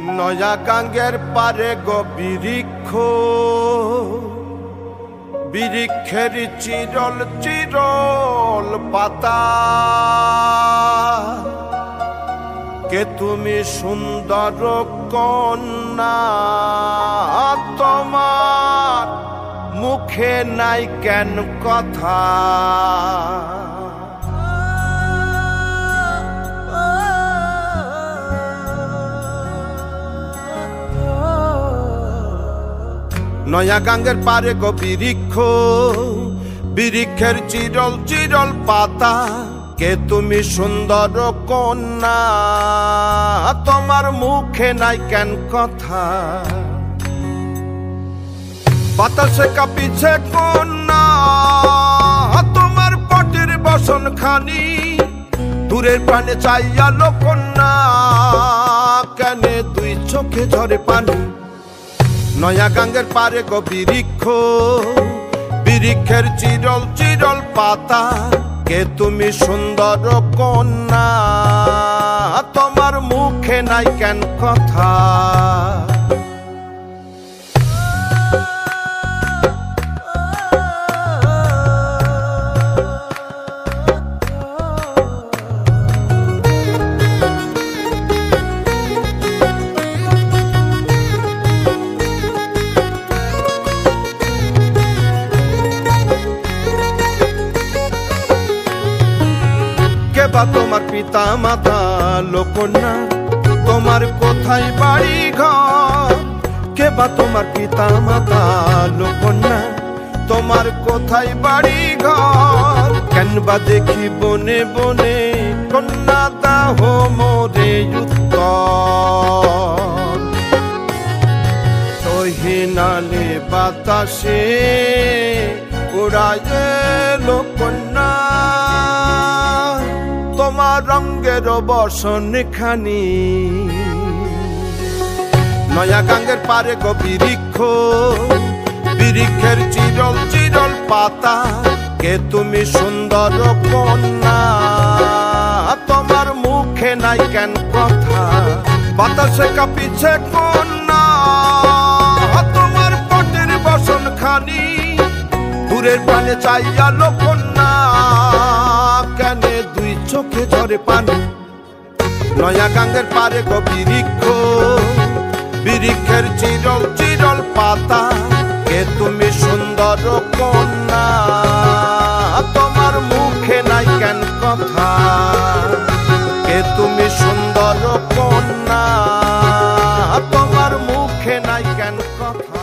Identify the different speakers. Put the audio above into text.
Speaker 1: নয়া গাঙ্গের পারে গো বৃক্ষ, বৃক্ষের চিরল চিরল পাতা। কে তুমি সুন্দর কন্যা, তোমার মুখে নাই কেন কথা। নয়া গাঙ্গের পারে গো বৃক্ষ, বৃক্ষের চিরল চিরল পাতা। কে তুমি সুন্দর কন্যা, তোমার মুখে নাই কেন কথা। বাতাসে কাঁপিছে কন্যা, তোমার পটির বসন খানি। দূরের প্রাণে চাইয়ালো কন্যা, কেনে দুই চোখে ঝরে পানি। নয়া গাঙ্গের পারে গো বৃক্ষ, বৃক্ষের চিরল চিরল পাতা। কে তুমি সুন্দর কন্যা, তোমার মুখে নাই কেন কথা। কেবা তোমার পিতা মাতা লোকন্যা, তোমার কোথায় বাড়ি ঘর। কেবা তোমার পিতা মাতা লোকন্যা, তোমার কোথায় বাড়ি ঘর। কেনবা দেখি বনে বনে কন্যা দাহ মোরে উত্তর। সহিনালে বাতাসে উড়ায় লোকন্যা, তোমার রঙের বসন খানি। নয়া গাঙ্গের পারে গো বৃক্ষ, বৃক্ষের চিরল চিরল পাতা। কে তুমি সুন্দর কন্যা, তোমার মুখে নাই কেন কথা। বাতাসে কাঁপিছে কন্যা, তোমার পটির বসন খানি। দূরের প্রাণে চাইয়ালো কন্যা, কেনে দুই চোখে ঝরে পানি। নয়া গাঙ্গের পারে গো বৃক্ষ, বৃক্ষের চিরল চিরল পাতা। কে তুমি সুন্দর কন্যা, তোমার মুখে নাই কেন কথা। কে তুমি সুন্দর কন্যা, তোমার মুখে নাই কেন কথা।